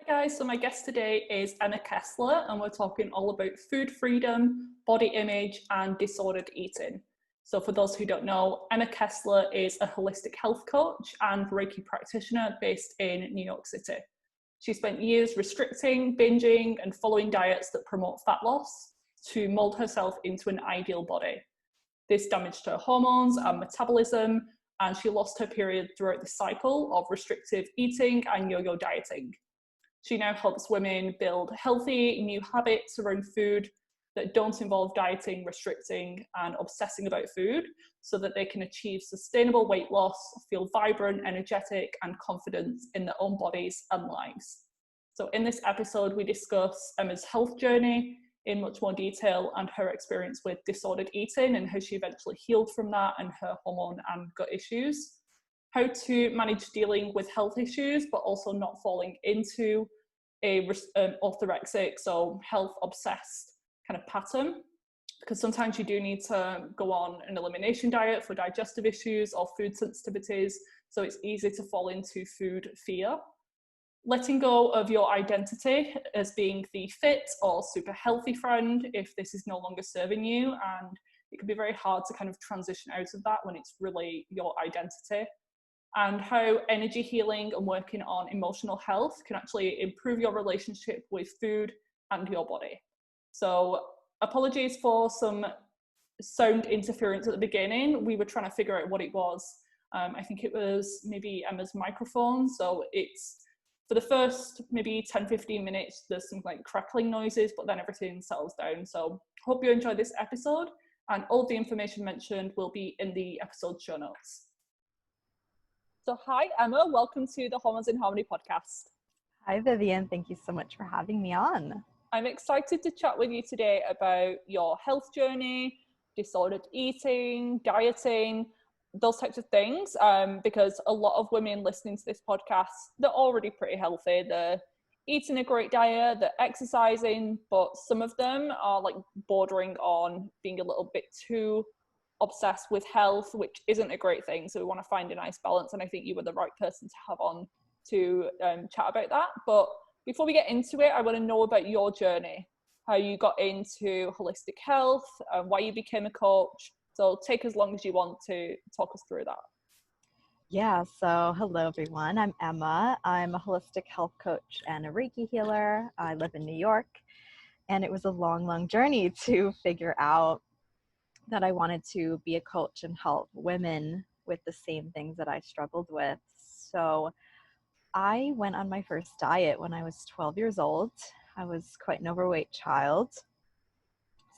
Hi guys, so my guest today is Emma Kestler and we're talking all about food freedom, body image and disordered eating. So for those who don't know, Emma Kestler is a holistic health coach and Reiki practitioner based in New York City. She spent years restricting, binging and following diets that promote fat loss to mold herself into an ideal body. This damaged her hormones and metabolism, and she lost her period throughout the cycle of restrictive eating and yo-yo dieting. She now helps women build healthy new habits around food that don't involve dieting, restricting, and obsessing about food so that they can achieve sustainable weight loss, feel vibrant, energetic, and confident in their own bodies and lives. So in this episode, we discuss Emma's health journey in much more detail and her experience with disordered eating and how she eventually healed from that and her hormone and gut issues. How to manage dealing with health issues, but also not falling into a orthorexic, so health obsessed kind of pattern. Because sometimes you do need to go on an elimination diet for digestive issues or food sensitivities. So it's easy to fall into food fear. Letting go of your identity as being the fit or super healthy friend if this is no longer serving you. And it can be very hard to kind of transition out of that when it's really your identity. And how energy healing and working on emotional health can actually improve your relationship with food and your body. So apologies for some sound interference at the beginning. We were trying to figure out what it was. I think it was maybe Emma's microphone. So it's for the first maybe 10-15 minutes, there's some like crackling noises, but then everything settles down. So hope you enjoyed this episode, and all of the information mentioned will be in the episode show notes. So hi, Emma. Welcome to the Hormones in Harmony podcast. Hi, Vivian. Thank you so much for having me on. I'm excited to chat with you today about your health journey, disordered eating, dieting, those types of things, because a lot of women listening to this podcast, they're already pretty healthy. They're eating a great diet, they're exercising, but some of them are like bordering on being a little bit too obsessed with health, which isn't a great thing. So we want to find a nice balance, and I think you were the right person to have on to chat about that. But before we get into it, I want to know about your journey, how you got into holistic health, why you became a coach. So take as long as you want to talk us through that. Yeah, so hello everyone. I'm Emma. I'm a holistic health coach and a Reiki healer. I live in New York, and it was a long journey to figure out that I wanted to be a coach and help women with the same things that I struggled with. So I went on my first diet when I was 12 years old. I was quite an overweight child.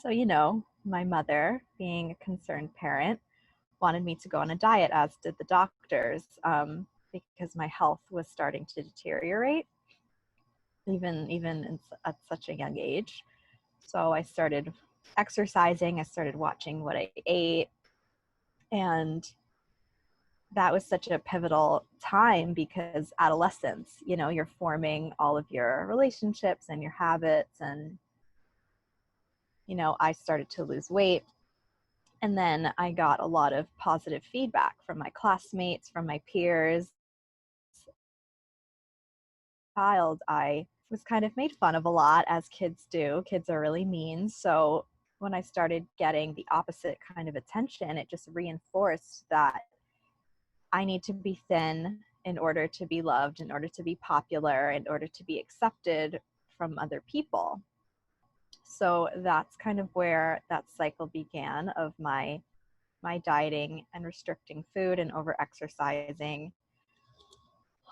So, my mother, being a concerned parent, wanted me to go on a diet, as did the doctors, because my health was starting to deteriorate, even at such a young age. So I started exercising, I started watching what I ate, and that was such a pivotal time because adolescence, you're forming all of your relationships and your habits, and I started to lose weight. And then I got a lot of positive feedback from my classmates, from my peers. I was kind of made fun of a lot, as kids do. Kids are really mean. So when I started getting the opposite kind of attention, it just reinforced that I need to be thin in order to be loved, in order to be popular, in order to be accepted from other people. So that's kind of where that cycle began of my dieting and restricting food and over-exercising.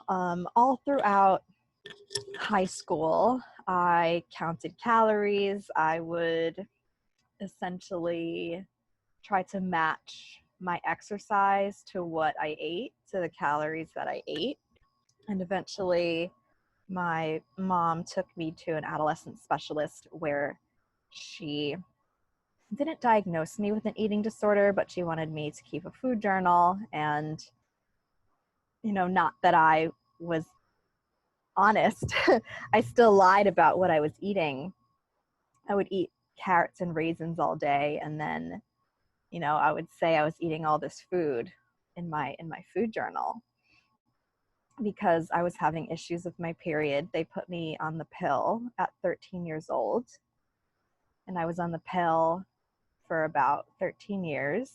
All throughout high school, I counted calories. I would essentially try to match my exercise to what I ate, to the calories that I ate. And eventually, my mom took me to an adolescent specialist where she didn't diagnose me with an eating disorder, but she wanted me to keep a food journal. And, not that I was honest, I still lied about what I was eating. I would eat carrots and raisins all day, and then, I would say I was eating all this food in my food journal. because I was having issues with my period. They put me on the pill at 13 years old, and I was on the pill for about 13 years.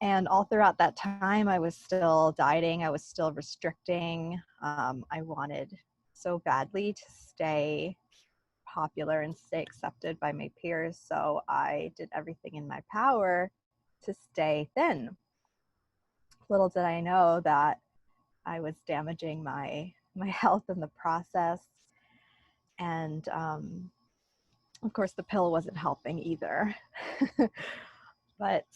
And all throughout that time, I was still dieting. I was still restricting. I wanted so badly to stay popular and stay accepted by my peers. So I did everything in my power to stay thin. Little did I know that I was damaging my health in the process. And of course, the pill wasn't helping either. But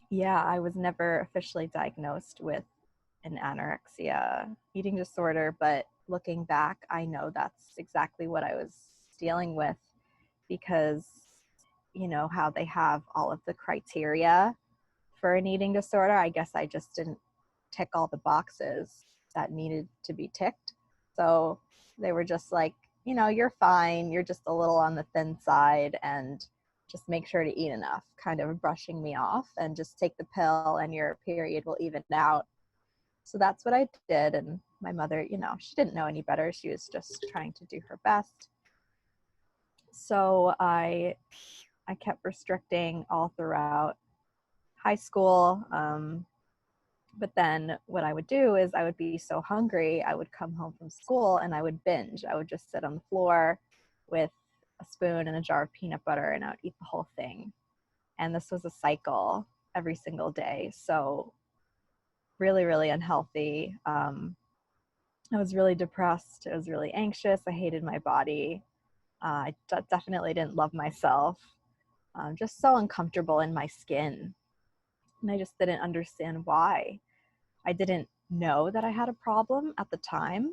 yeah, I was never officially diagnosed with an anorexia eating disorder, but looking back, I know that's exactly what I was dealing with, because you know how they have all of the criteria for an eating disorder. I guess I just didn't tick all the boxes that needed to be ticked. So they were just like, you know, you're fine, you're just a little on the thin side, and just make sure to eat enough, kind of brushing me off, and just take the pill and your period will even out. So that's what I did. And my mother, you know, she didn't know any better. She was just trying to do her best. So I kept restricting all throughout high school. But then what I would do is I would be so hungry, I would come home from school and I would binge. I would just sit on the floor with a spoon and a jar of peanut butter, and I would eat the whole thing. And this was a cycle every single day. So really, really unhealthy. I was really depressed. I was really anxious. I hated my body. I definitely didn't love myself. Just so uncomfortable in my skin. And I just didn't understand why. I didn't know that I had a problem at the time.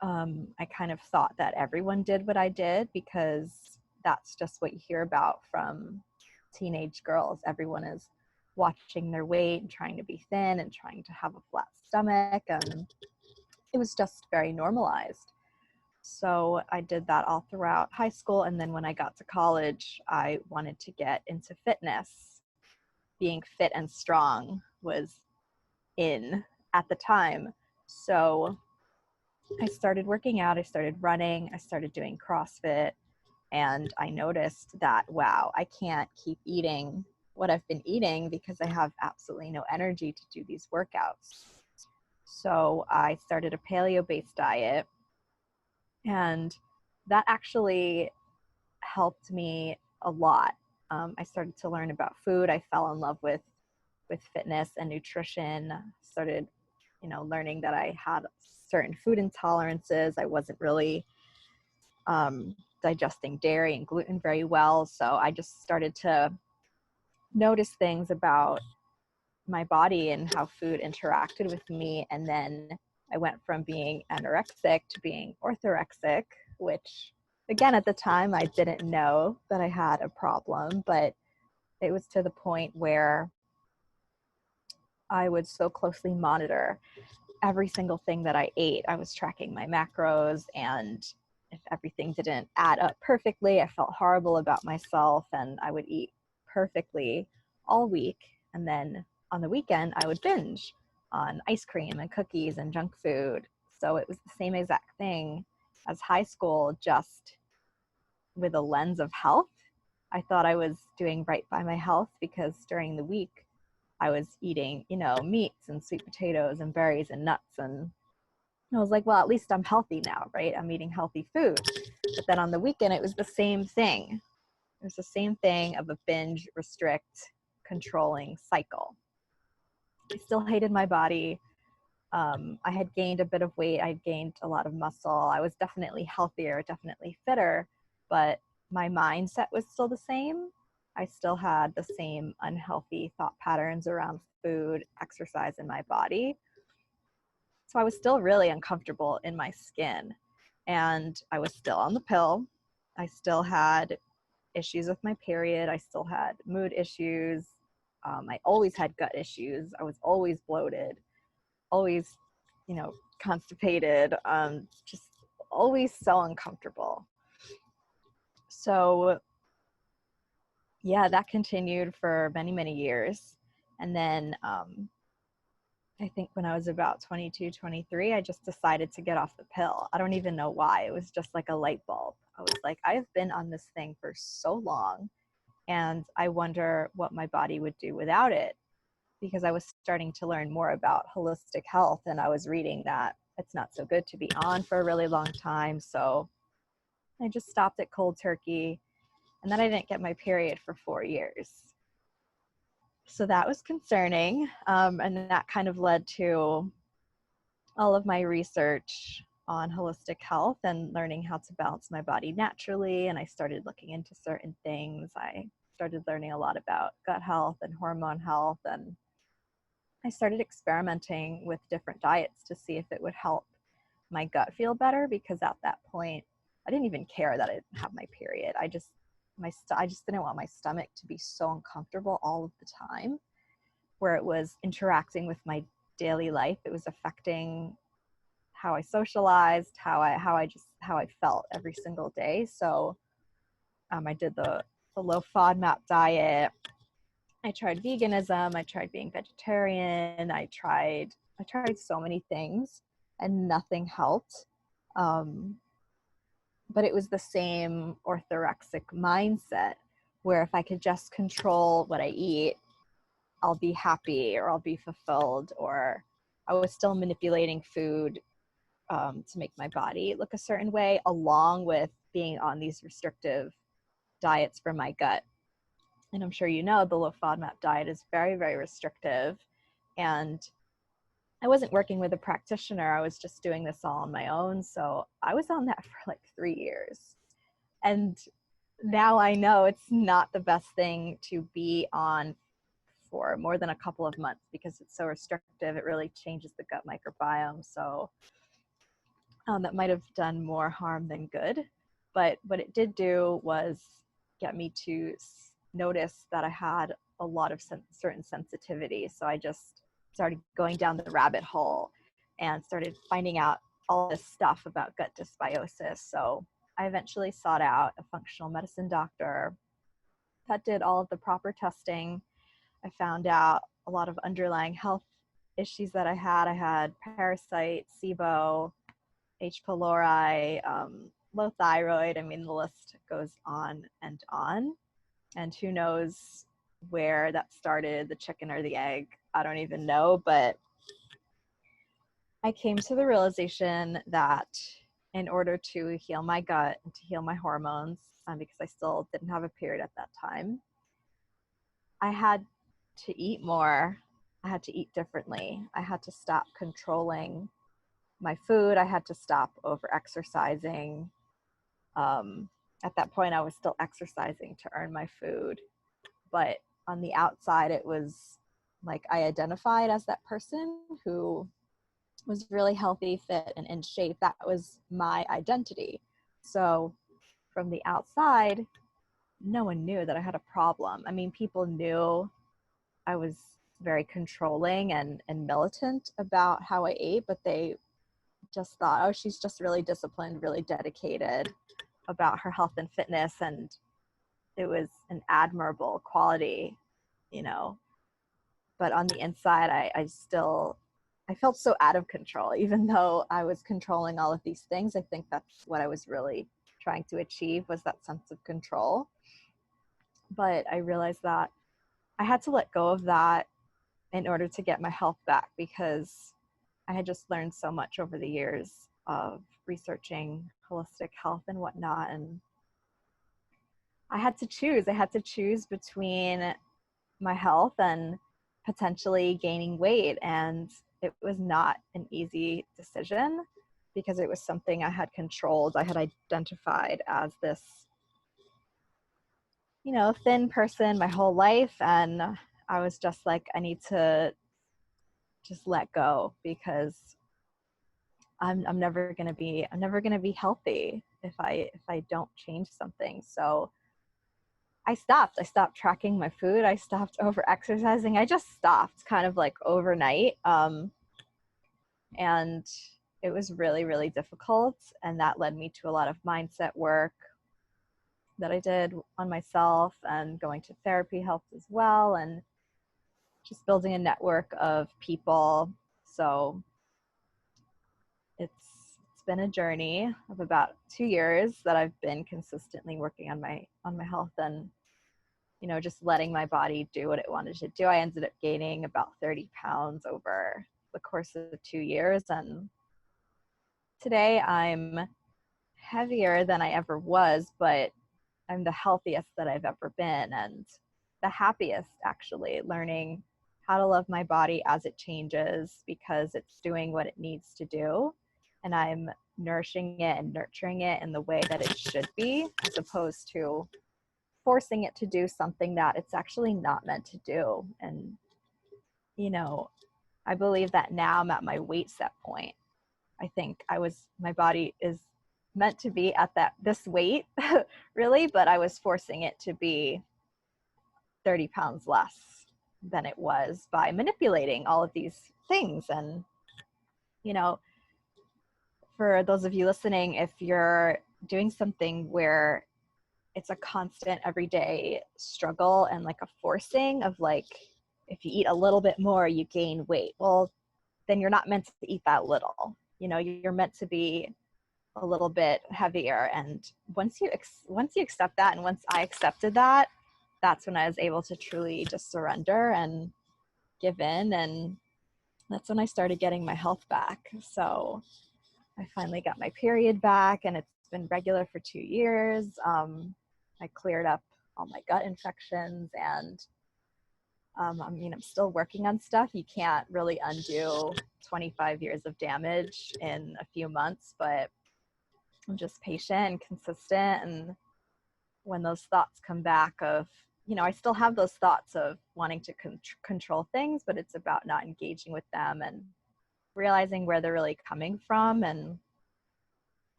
I kind of thought that everyone did what I did, because that's just what you hear about from teenage girls. Everyone is watching their weight and trying to be thin and trying to have a flat stomach. And it was just very normalized. So I did that all throughout high school. And then when I got to college, I wanted to get into fitness. Being fit and strong was in at the time. So I started working out, I started running, I started doing CrossFit, and I noticed that, wow, I can't keep eating what I've been eating because I have absolutely no energy to do these workouts. So I started a paleo-based diet, and that actually helped me a lot. I started to learn about food. I fell in love with fitness and nutrition. Started, you know, learning that I had certain food intolerances. I wasn't really digesting dairy and gluten very well. So I just started to notice things about my body and how food interacted with me. And then I went from being anorexic to being orthorexic, which again, at the time, I didn't know that I had a problem, but it was to the point where I would so closely monitor every single thing that I ate. I was tracking my macros, and if everything didn't add up perfectly, I felt horrible about myself, and I would eat perfectly all week. And then on the weekend, I would binge on ice cream and cookies and junk food. So it was the same exact thing as high school, just with a lens of health. I thought I was doing right by my health because during the week I was eating, you know, meats and sweet potatoes and berries and nuts. And I was like, well, at least I'm healthy now, right? I'm eating healthy food. But then on the weekend, it was the same thing. It was the same thing of a binge, restrict, controlling cycle. I still hated my body. I had gained a bit of weight. I had gained a lot of muscle. I was definitely healthier, definitely fitter, but my mindset was still the same. I still had the same unhealthy thought patterns around food, exercise, and my body. So I was still really uncomfortable in my skin, and I was still on the pill. I still had issues with my period. I still had mood issues. I always had gut issues. I was always bloated, always, you know, constipated, just always so uncomfortable. So yeah, that continued for many, many years. And then I think when I was about 22, 23, I just decided to get off the pill. I don't even know why. It was just like a light bulb. I was like, I've been on this thing for so long, and I wonder what my body would do without it, because I was starting to learn more about holistic health, and I was reading that it's not so good to be on for a really long time. So I just stopped it cold turkey, and then I didn't get my period for 4 years. So that was concerning, and that kind of led to all of my research on holistic health and learning how to balance my body naturally. And I started looking into certain things. I started learning a lot about gut health and hormone health, and I started experimenting with different diets to see if it would help my gut feel better, because at that point I didn't even care that I didn't have my period. I just didn't want my stomach to be so uncomfortable all of the time, where it was interacting with my daily life. It was affecting how I socialized, how I felt every single day. So I did the low FODMAP diet. I tried veganism. I tried being vegetarian. I tried so many things, and nothing helped. But it was the same orthorexic mindset, where if I could just control what I eat, I'll be happy, or I'll be fulfilled. Or I was still manipulating food to make my body look a certain way, along with being on these restrictive diets for my gut. And I'm sure you know, the low FODMAP diet is very, very restrictive. And I wasn't working with a practitioner. I was just doing this all on my own. So I was on that for like 3 years. And now I know it's not the best thing to be on for more than a couple of months, because it's so restrictive. It really changes the gut microbiome. So that might have done more harm than good. But what it did do was get me to notice that I had a lot of certain sensitivity. So I just started going down the rabbit hole and started finding out all this stuff about gut dysbiosis. So I eventually sought out a functional medicine doctor that did all of the proper testing. I found out a lot of underlying health issues that I had. I had parasites, SIBO, H. pylori, low thyroid. I mean, the list goes on and on. And who knows where that started, the chicken or the egg. I don't even know. But I came to the realization that in order to heal my gut and to heal my hormones, because I still didn't have a period at that time, I had to eat more. I had to eat differently. I had to stop controlling my food. I had to stop over exercising. At that point, I was still exercising to earn my food. But on the outside, it was like I identified as that person who was really healthy, fit, and in shape. That was my identity. So from the outside, no one knew that I had a problem. I mean, people knew I was very controlling and militant about how I ate, but they just thought, oh, she's just really disciplined, really dedicated about her health and fitness. And it was an admirable quality, you know. But on the inside, I felt so out of control. Even though I was controlling all of these things, I think that's what I was really trying to achieve, was that sense of control. But I realized that I had to let go of that in order to get my health back, because I had just learned so much over the years of researching holistic health and whatnot. And I had to choose between my health and potentially gaining weight. And it was not an easy decision, because it was something I had controlled. I had identified as this, you know, thin person my whole life. And I was just like, I need to just let go, because I'm never going to be healthy if I don't change something. So I stopped tracking my food. I stopped over exercising. I just stopped kind of like overnight. And it was really, really difficult. And that led me to a lot of mindset work that I did on myself, and going to therapy helped as well. And just building a network of people. So it's been a journey of about 2 years that I've been consistently working on my health, and just letting my body do what it wanted to do. I ended up gaining about 30 pounds over the course of 2 years, and today I'm heavier than I ever was, but I'm the healthiest that I've ever been, and the happiest, actually, learning how to love my body as it changes, because it's doing what it needs to do, and I'm nourishing it and nurturing it in the way that it should be, as opposed to forcing it to do something that it's actually not meant to do. And I believe that now I'm at my weight set point. I think my body is meant to be at this weight really, but I was forcing it to be 30 pounds less than it was by manipulating all of these things. And for those of you listening, if you're doing something where it's a constant everyday struggle and like a forcing of like, if you eat a little bit more, you gain weight. Well, then you're not meant to eat that little. You're meant to be a little bit heavier. And once you accept that, and once I accepted that, that's when I was able to truly just surrender and give in. And that's when I started getting my health back. So I finally got my period back, and it's been regular for 2 years. I cleared up all my gut infections, and I'm still working on stuff. You can't really undo 25 years of damage in a few months, but I'm just patient and consistent. And when those thoughts come back of, I still have those thoughts of wanting to control things, but it's about not engaging with them and realizing where they're really coming from. And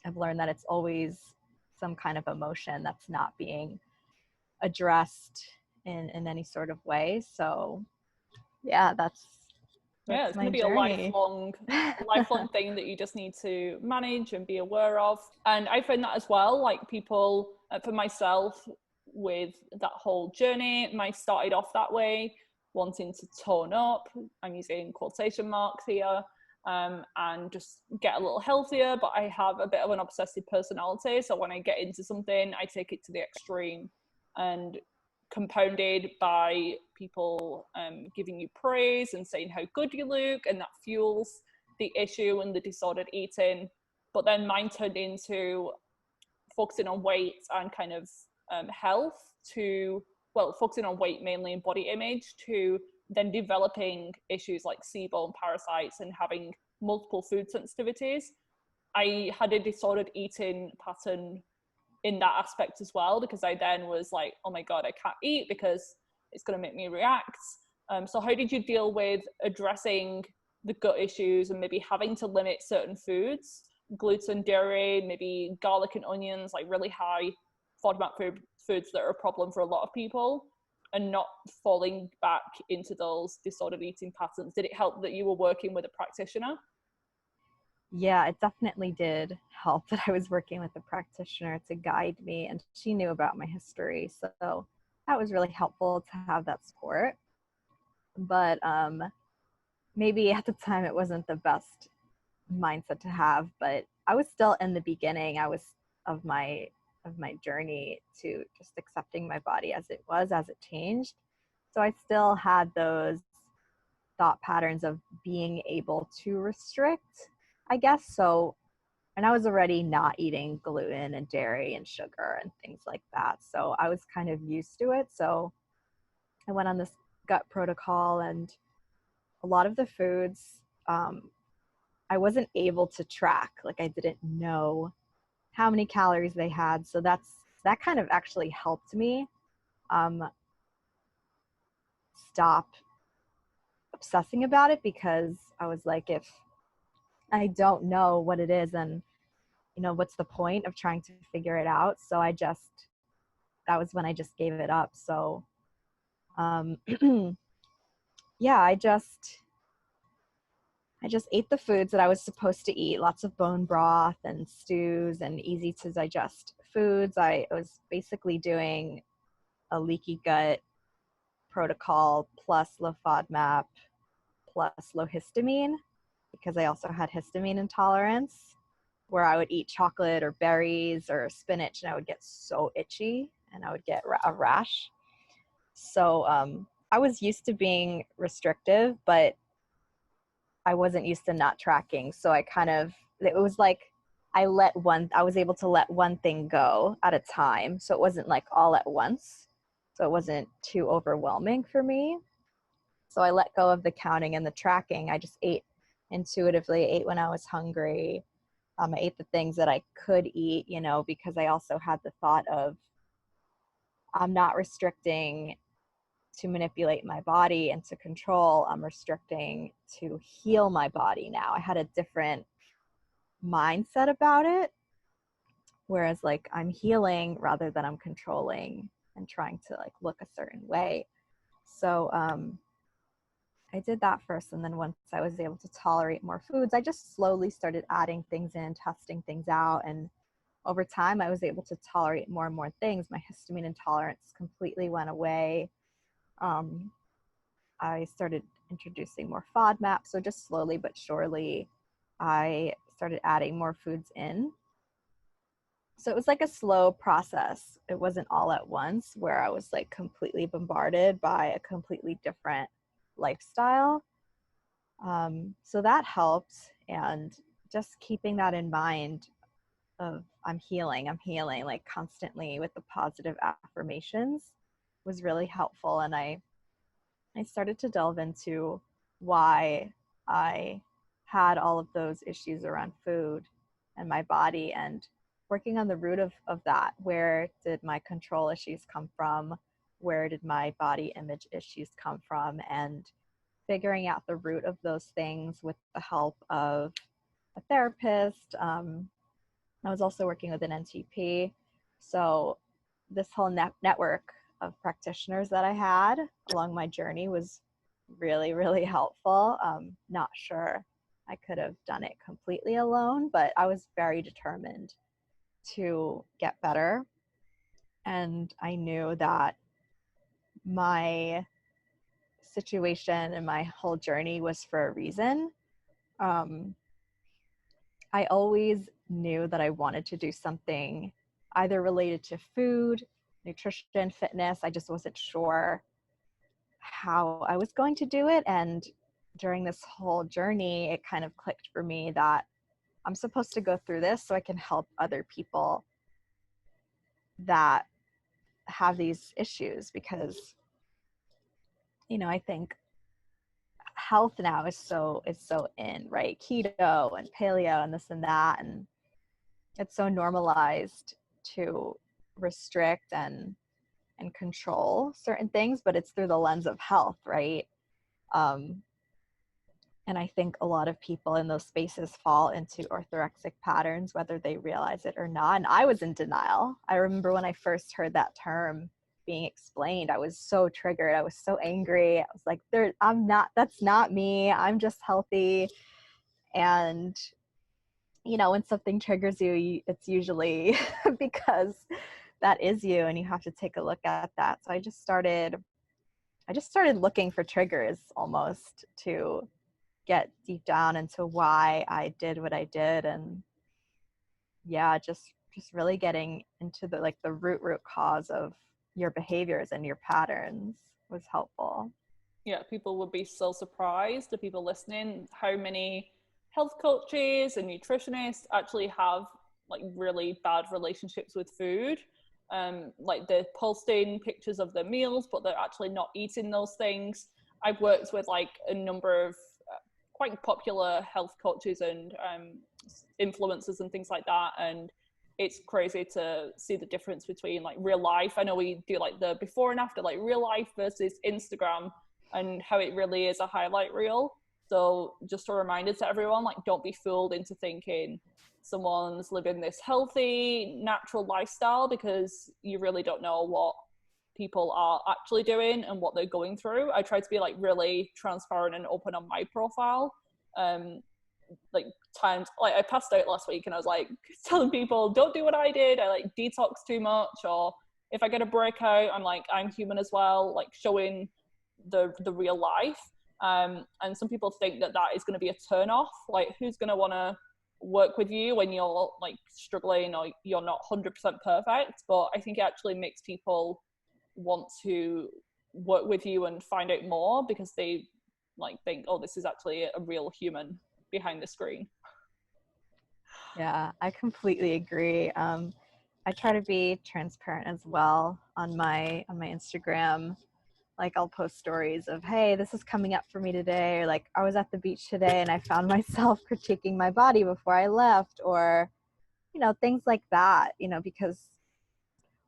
I've learned that it's always some kind of emotion that's not being addressed in any sort of way. So yeah, that's it's going to be journey. a lifelong thing that you just need to manage and be aware of. And I found that as well, like people, for myself, with that whole journey, I started off that way, wanting to tone up, I'm using quotation marks here, and just get a little healthier. But I have a bit of an obsessive personality, so when I get into something, I take it to the extreme, and compounded by people giving you praise and saying how good you look, and that fuels the issue and the disordered eating. But then mine turned into focusing on weight and kind of health, to focusing on weight mainly and body image, to then developing issues like SIBO, parasites, and having multiple food sensitivities. I had a disordered eating pattern in that aspect as well, because I then was like, oh my God, I can't eat because it's going to make me react. So how did you deal with addressing the gut issues and maybe having to limit certain foods, gluten, dairy, maybe garlic and onions, like really high FODMAP foods that are a problem for a lot of people, and not falling back into those disordered eating patterns? Did it help that you were working with a practitioner? Yeah, it definitely did help that I was working with a practitioner to guide me, and she knew about my history. So that was really helpful to have that support. But maybe at the time it wasn't the best mindset to have, but I was still in the beginning. I was of my journey to just accepting my body as it was, as it changed. So I still had those thought patterns of being able to restrict, I guess. So, and I was already not eating gluten and dairy and sugar and things like that. So I was kind of used to it. So I went on this gut protocol, and a lot of the foods I wasn't able to track. Like I didn't know how many calories they had. So that kind of actually helped me stop obsessing about it, because I was like, if I don't know what it is, and what's the point of trying to figure it out? So that was when I just gave it up. So yeah, I just ate the foods that I was supposed to eat, lots of bone broth and stews and easy to digest foods. I was basically doing a leaky gut protocol plus low FODMAP plus low histamine, because I also had histamine intolerance, where I would eat chocolate or berries or spinach and I would get so itchy and I would get a rash. So I was used to being restrictive, but I wasn't used to not tracking. So it was like I was able to let one thing go at a time. So it wasn't like all at once. So it wasn't too overwhelming for me. So I let go of the counting and the tracking. I just ate intuitively, ate when I was hungry. I ate the things that I could eat, because I also had the thought of, I'm not restricting to manipulate my body and to control. I'm restricting to heal my body now. I had a different mindset about it, whereas like I'm healing rather than I'm controlling and trying to like look a certain way. So I did that first, and then once I was able to tolerate more foods, I just slowly started adding things in, testing things out, and over time I was able to tolerate more and more things. My histamine intolerance completely went away. I started introducing more FODMAP, so just slowly but surely I started adding more foods in. So it was like a slow process. It wasn't all at once where I was like completely bombarded by a completely different lifestyle. So that helped, and just keeping that in mind of I'm healing, like constantly with the positive affirmations was really helpful. And I started to delve into why I had all of those issues around food and my body, and working on the root of that. Where did my control issues come from? Where did my body image issues come from? And figuring out the root of those things with the help of a therapist. I was also working with an NTP. So this whole network of practitioners that I had along my journey was really, really helpful. Not sure I could have done it completely alone, but I was very determined to get better. And I knew that my situation and my whole journey was for a reason. I always knew that I wanted to do something either related to food, nutrition, fitness. I just wasn't sure how I was going to do it. And during this whole journey, it kind of clicked for me that I'm supposed to go through this so I can help other people that have these issues, because I think health now is so in, right? Keto and paleo and this and that, and it's so normalized to restrict and control certain things, but it's through the lens of health, right? And I think a lot of people in those spaces fall into orthorexic patterns, whether they realize it or not. And I was in denial. I remember when I first heard that term being explained, I was so triggered. I was so angry. I was like, that's not me. I'm just healthy. And, when something triggers you, it's usually because that is you, and you have to take a look at that. So I just started looking for triggers almost to get deep down into why I did what I did. And just really getting into the root cause of your behaviors and your patterns was helpful. Yeah, people would be so surprised, the people listening, how many health coaches and nutritionists actually have like really bad relationships with food. Like they're posting pictures of their meals, but they're actually not eating those things. I've worked with like a number of quite popular health coaches and influencers and things like that, and it's crazy to see the difference between like real life. I know we do like the before and after, like real life versus Instagram, and how it really is a highlight reel. So just a reminder to everyone, like don't be fooled into thinking someone's living this healthy, natural lifestyle, because you really don't know what people are actually doing and what they're going through. I try to be like really transparent and open on my profile. Like times, like I passed out last week and I was like telling people don't do what I did. I like detox too much, or if I get a breakout, I'm like, I'm human as well, like showing the real life. And some people think that is going to be a turn off. Like, who's going to want to work with you when you're like struggling or you're not 100% perfect? But I think it actually makes people want to work with you and find out more, because they like think, oh, this is actually a real human behind the screen. Yeah, I completely agree. I try to be transparent as well on my Instagram. Like, I'll post stories of, hey, this is coming up for me today, or like, I was at the beach today and I found myself critiquing my body before I left, or things like that, because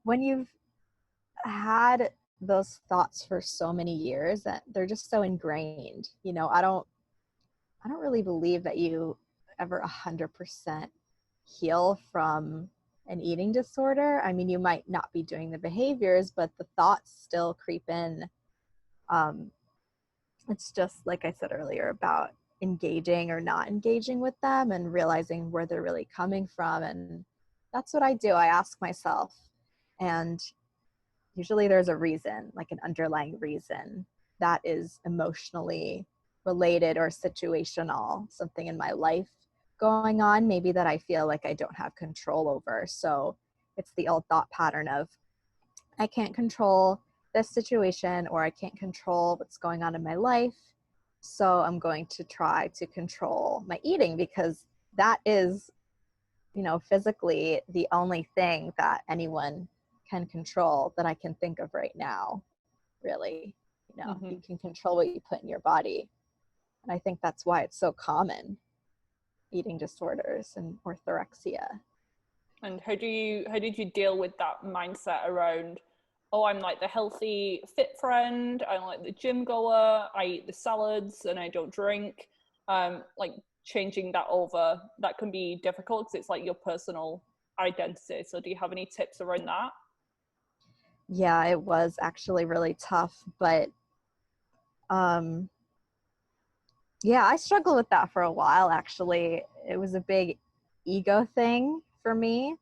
when you've had those thoughts for so many years, that they're just so ingrained. I don't really believe that you ever 100% heal from an eating disorder. I mean, you might not be doing the behaviors, but the thoughts still creep in. It's just, like I said earlier, about engaging or not engaging with them and realizing where they're really coming from. And that's what I do. I ask myself, and usually there's a reason, like an underlying reason that is emotionally related or situational, something in my life going on, maybe that I feel like I don't have control over. So it's the old thought pattern of, I can't control this situation, or I can't control what's going on in my life, so I'm going to try to control my eating, because that is, physically the only thing that anyone can control that I can think of right now, really. Mm-hmm. You can control what you put in your body. And I think that's why it's so common, eating disorders and orthorexia. And how did you deal with that mindset around, oh, I'm like the healthy fit friend, I'm like the gym goer, I eat the salads and I don't drink? Like, changing that over, that can be difficult because it's like your personal identity. So do you have any tips around that? Yeah, it was actually really tough, but yeah, I struggled with that for a while, actually. It was a big ego thing for me.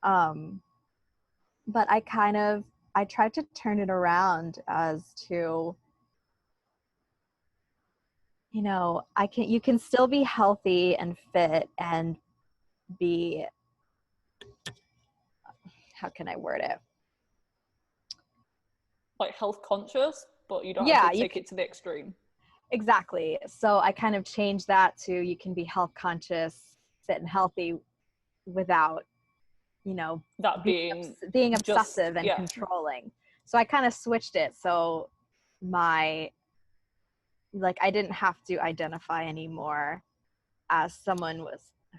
But I tried to turn it around as to, you can still be healthy and fit and be, how can I word it? Like, health conscious, but you don't have to Yeah, take it to the extreme. exactly. So I kind of changed that to, you can be health conscious, fit and healthy without, That being, being being just, obsessive and yeah. controlling. So I kind of switched it. So I didn't have to identify anymore as someone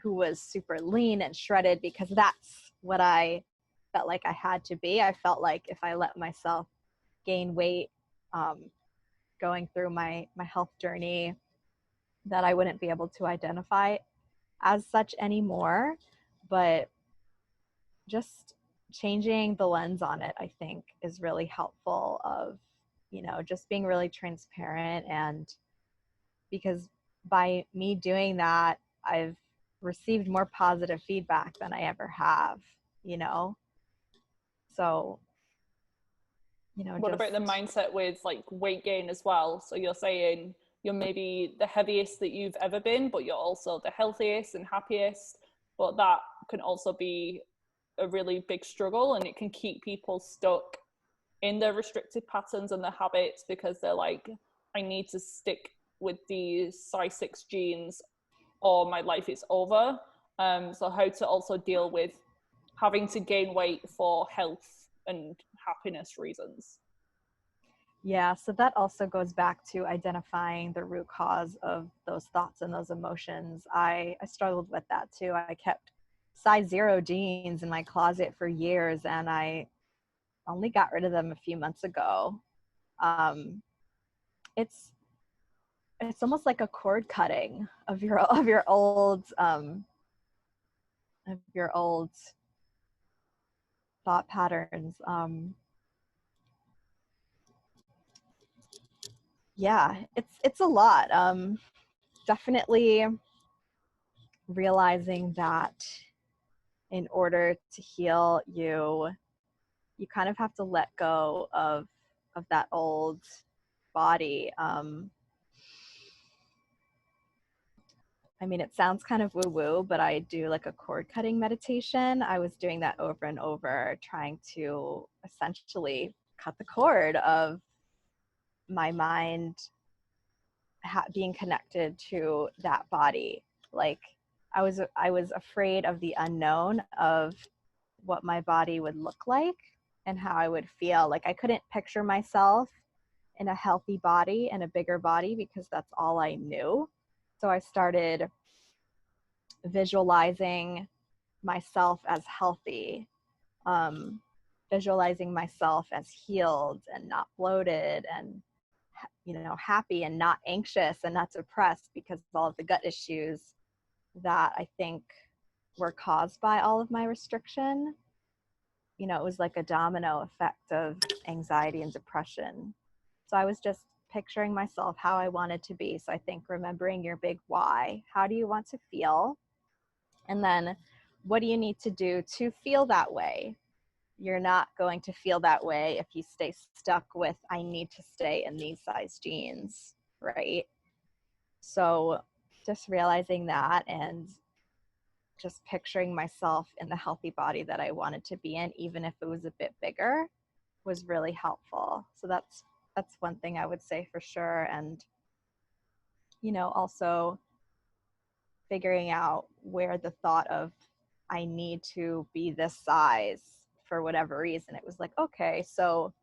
who was super lean and shredded, because that's what I felt like I had to be. I felt like if I let myself gain weight, going through my health journey, that I wouldn't be able to identify as such anymore. But just changing the lens on it, I think, is really helpful, of, just being really transparent. And because by me doing that, I've received more positive feedback than I ever have, you know? So, What about the mindset with like weight gain as well? So you're saying you're maybe the heaviest that you've ever been, but you're also the healthiest and happiest. But that can also be a really big struggle, and it can keep people stuck in their restrictive patterns and their habits, because they're like, I need to stick with these size 6 jeans or my life is over. So how to also deal with having to gain weight for health and happiness reasons. Yeah, so that also goes back to identifying the root cause of those thoughts and those emotions. I struggled with that too. I kept size 0 jeans in my closet for years, and I only got rid of them a few months ago. It's almost like a cord cutting of your old thought patterns. Yeah, it's a lot. Definitely realizing that in order to heal, you kind of have to let go of that old body. I mean, it sounds kind of woo-woo, but I do like a cord cutting meditation. I was doing that over and over, trying to essentially cut the cord of my mind being connected to that body. Like I was afraid of the unknown, of what my body would look like and how I would feel. Like I couldn't picture myself in a healthy body and a bigger body because that's all I knew. So I started visualizing myself as healthy, visualizing myself as healed and not bloated and, you know, happy and not anxious and not depressed because of all of the gut issues that I think were caused by all of my restriction. You know, it was like a domino effect of anxiety and depression. So I was just picturing myself how I wanted to be. So I think remembering your big why. How do you want to feel? And then what do you need to do to feel that way? You're not going to feel that way if you stay stuck with, I need to stay in these size jeans, right? So just realizing that and just picturing myself in the healthy body that I wanted to be in, even if it was a bit bigger, was really helpful. So that's one thing I would say for sure. And, you know, also figuring out where the thought of I need to be this size for whatever reason, it was like, okay, so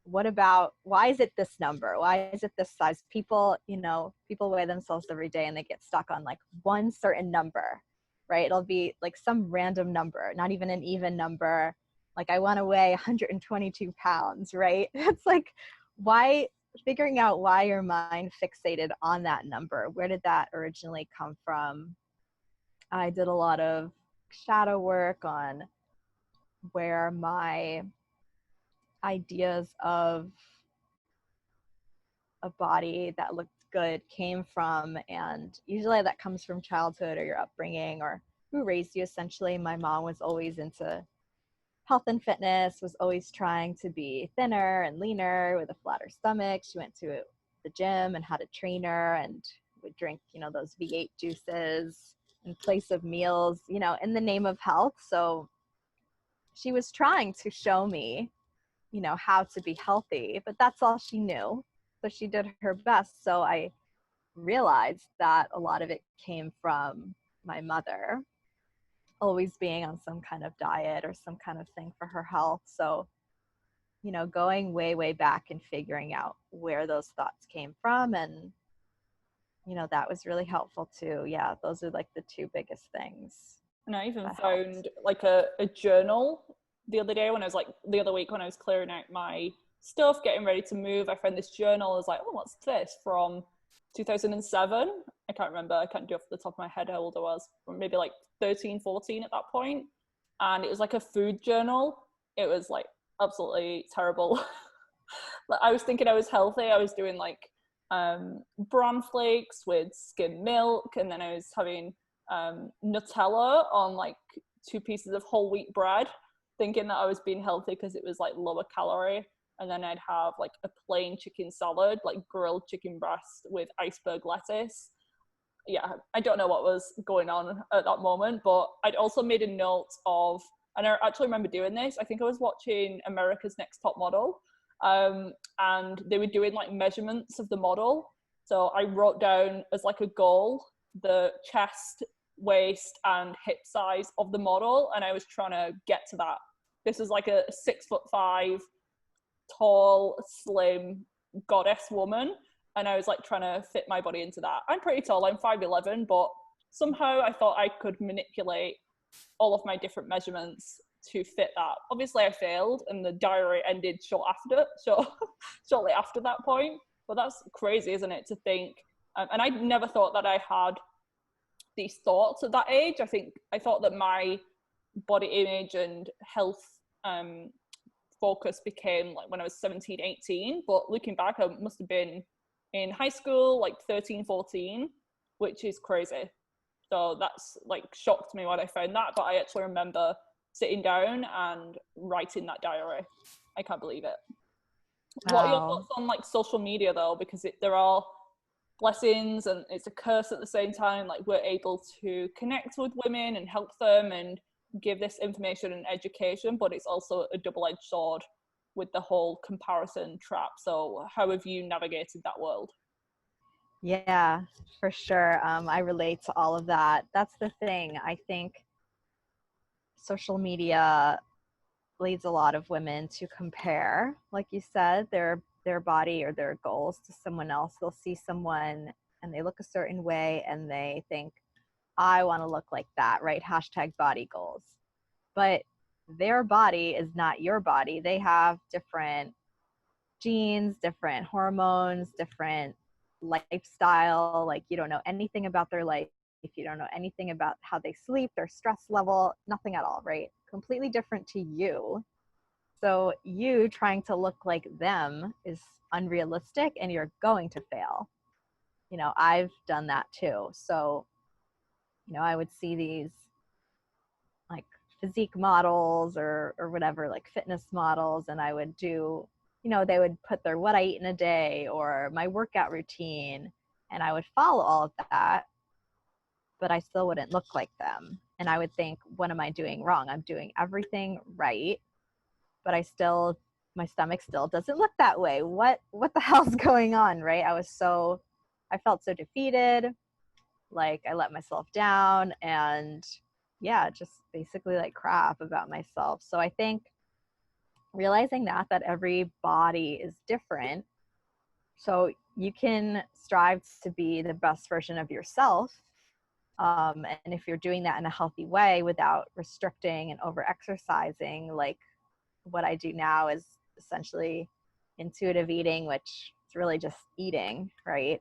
what about, why is it this number? Why is it this size? People, you know, people weigh themselves every day and they get stuck on like one certain number, right? It'll be like some random number, not even an even number. Like I want to weigh 122 pounds, right? It's like, why, figuring out why your mind fixated on that number. Where did that originally come from? I did a lot of shadow work on where my ideas of a body that looked good came from, and usually that comes from childhood or your upbringing or who raised you. Essentially, my mom was always into health and fitness, was always trying to be thinner and leaner with a flatter stomach. She went to the gym and had a trainer and would drink, you know, those V8 juices in place of meals, you know, in the name of health. So she was trying to show me, you know, how to be healthy, but that's all she knew. So she did her best. So I realized that a lot of it came from my mother always being on some kind of diet or some kind of thing for her health. So, you know, going way, way back and figuring out where those thoughts came from. And, you know, that was really helpful too. Yeah, those are like the two biggest things. And I even that found helped. like a journal the other day when I was like, the other week when I was clearing out my stuff, getting ready to move. I found this journal. I was like, oh, what's this? From 2007. I can't remember. I can't do off the top of my head how old I was. Maybe like 13, 14 at that point. And it was like a food journal. It was like absolutely terrible. Like, I was thinking I was healthy. I was doing like bran flakes with skim milk, and then I was having Nutella on like 2 pieces of whole wheat bread, thinking that I was being healthy because it was like lower calorie. And then I'd have like a plain chicken salad, like grilled chicken breast with iceberg lettuce. Yeah, I don't know what was going on at that moment, but I'd also made a note of, and I actually remember doing this, I think I was watching America's Next Top Model, and they were doing like measurements of the model. So I wrote down as like a goal the chest, waist, and hip size of the model, and I was trying to get to that. This is like a 6'5" tall, slim goddess woman, and I was like trying to fit my body into that. I'm pretty tall, I'm 5'11", but somehow I thought I could manipulate all of my different measurements to fit that. Obviously I failed and the diary ended shortly after that point, but that's crazy, isn't it, to think, and I never thought that I had these thoughts at that age. I thought that my body image and health focus became like when I was 17, 18, but looking back, I must have been in high school, like 13, 14, which is crazy. So that's like shocked me when I found that, but I actually remember sitting down and writing that diary. I can't believe it. What are your Wow. thoughts on like social media though? Because there are blessings and it's a curse at the same time. Like we're able to connect with women and help them and give this information and education, but it's also a double-edged sword with the whole comparison trap. So how have you navigated that world? Yeah, for sure. I relate to all of that. That's the thing. I think social media leads a lot of women to compare, like you said, their body or their goals to someone else. They'll see someone and they look a certain way and they think, I want to look like that, right? Hashtag body goals. But their body is not your body. They have different genes, different hormones, different lifestyle. Like you don't know anything about their life. If you don't know anything about how they sleep, their stress level, nothing at all, right? Completely different to you. So you trying to look like them is unrealistic and you're going to fail. I've done that too. So, I would see these like physique models or whatever, like fitness models, and I would do, they would put their what I eat in a day or my workout routine, and I would follow all of that, but I still wouldn't look like them. And I would think, what am I doing wrong? I'm doing everything right, but my stomach still doesn't look that way. What the hell's going on, right? I felt so defeated, like I let myself down, and yeah, just basically like crap about myself. So I think realizing that every body is different, so you can strive to be the best version of yourself. And if you're doing that in a healthy way without restricting and over exercising, like what I do now is essentially intuitive eating, which is really just eating, right?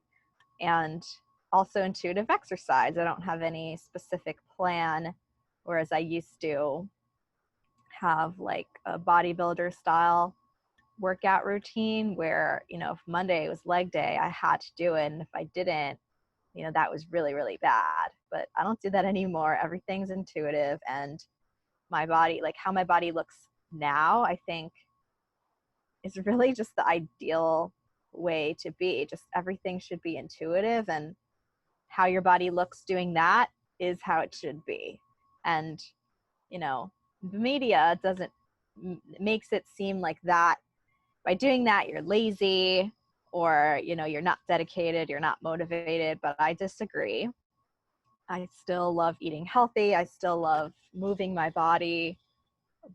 And also intuitive exercise. I don't have any specific plan, whereas I used to have like a bodybuilder style workout routine where, if Monday was leg day, I had to do it. And if I didn't, that was really, really bad. But I don't do that anymore. Everything's intuitive, and my body, like how my body looks now, I think is really just the ideal way to be. Just everything should be intuitive, and how your body looks doing that is how it should be. And, the media makes it seem like that by doing that, you're lazy or, you're not dedicated, you're not motivated, but I disagree. I still love eating healthy. I still love moving my body,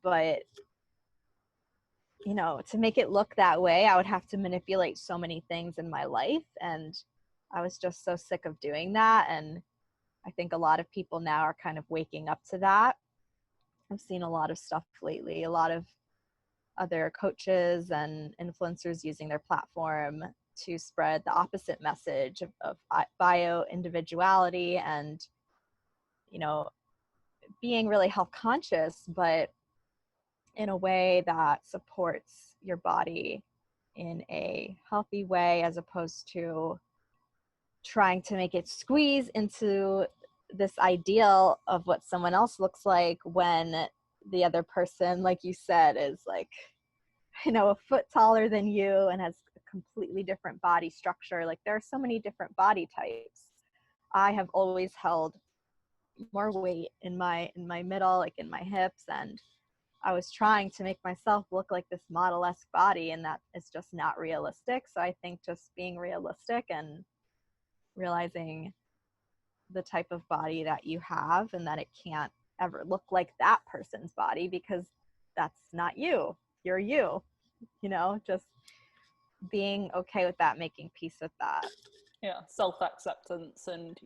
but to make it look that way, I would have to manipulate so many things in my life. And I was just so sick of doing that. And I think a lot of people now are kind of waking up to that. I've seen a lot of stuff lately, a lot of other coaches and influencers using their platform to spread the opposite message of bio individuality and, being really health conscious, but in a way that supports your body in a healthy way, as opposed to trying to make it squeeze into this ideal of what someone else looks like when the other person, like you said, is like, a foot taller than you and has a completely different body structure. Like there are so many different body types. I have always held more weight in my middle, like in my hips, and I was trying to make myself look like this model-esque body, and that is just not realistic. So I think just being realistic and realizing the type of body that you have and that it can't ever look like that person's body, because that's not you. You're you, just being okay with that, making peace with that. Yeah, self-acceptance. And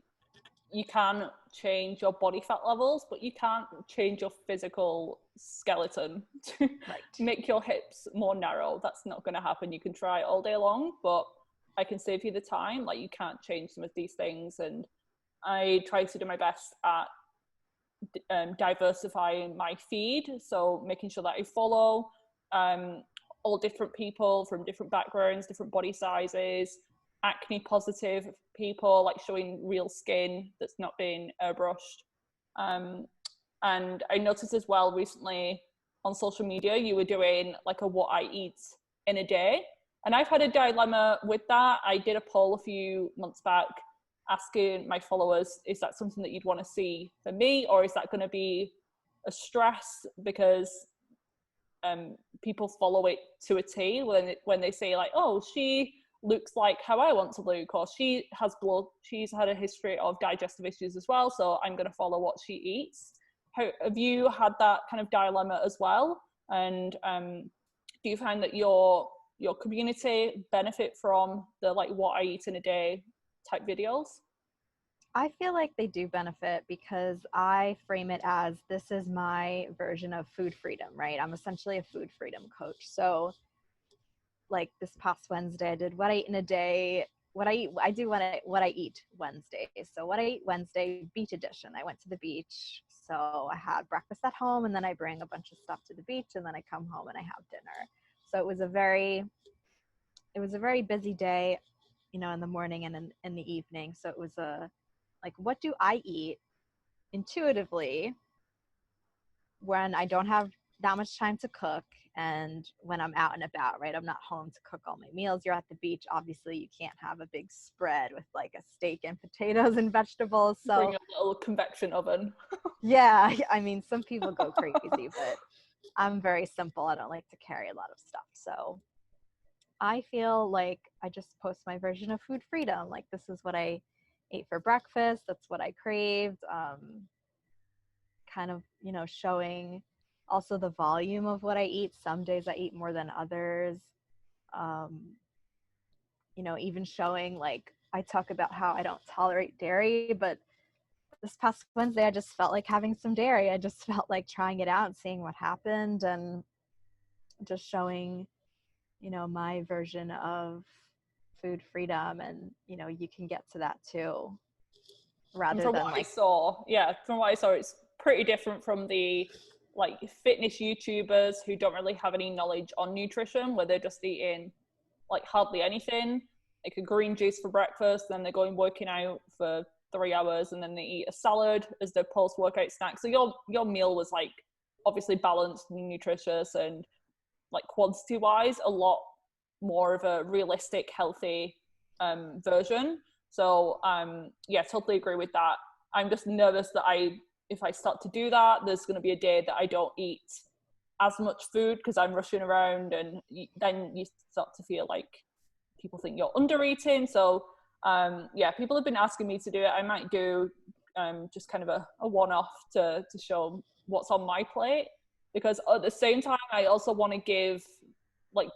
you can change your body fat levels, but you can't change your physical skeleton to Right. make your hips more narrow. That's not going to happen. You can try all day long, but I can save you the time. Like you can't change some of these things. And I try to do my best at diversifying my feed. So making sure that I follow all different people from different backgrounds, different body sizes, acne positive people, like showing real skin that's not being airbrushed. And I noticed as well recently on social media, you were doing like a what I eat in a day. And I've had a dilemma with that. I did a poll a few months back asking my followers, is that something that you'd want to see for me, or is that going to be a stress? Because people follow it to a T when they say like, oh, she looks like how I want to look, or she's had a history of digestive issues as well, so I'm going to follow what she eats. Have you had that kind of dilemma as well? And do you find that your community benefit from the like what I eat in a day type videos? I feel like they do benefit because I frame it as this is my version of food freedom, right? I'm essentially a food freedom coach. So like this past Wednesday, I did what I eat in a day, what I do what I eat Wednesday. So what I eat Wednesday, beach edition. I went to the beach. So I had breakfast at home and then I bring a bunch of stuff to the beach and then I come home and I have dinner. So it was a very busy day, you know, in the morning and in the evening. So it was like, what do I eat intuitively when I don't have that much time to cook and when I'm out and about, right? I'm not home to cook all my meals. You're at the beach. Obviously, you can't have a big spread with like a steak and potatoes and vegetables. So bring a little convection oven. yeah, I mean, some people go crazy, but I'm very simple. I don't like to carry a lot of stuff. So I feel like I just post my version of food freedom. Like, this is what I ate for breakfast. That's what I craved. Kind of, you know, showing also the volume of what I eat. Some days I eat more than others. You know, even showing, like, I talk about how I don't tolerate dairy, but this past Wednesday, I just felt like having some dairy. I just felt like trying it out and seeing what happened, and just showing, you know, my version of food freedom. And, you know, you can get to that too, rather From than what I like, saw, it's pretty different from the like fitness YouTubers who don't really have any knowledge on nutrition, where they're just eating like hardly anything, like a green juice for breakfast, then they're going working out for 3 hours, and then they eat a salad as their post-workout snack. So your meal was like obviously balanced and nutritious, and like quantity wise a lot more of a realistic, healthy version. So yeah, totally agree with that. I'm just nervous that if I start to do that, there's going to be a day that I don't eat as much food because I'm rushing around, and then you start to feel like people think you're under eating. So yeah, people have been asking me to do it. I might do just kind of a one-off to show what's on my plate, because at the same time I also want to give like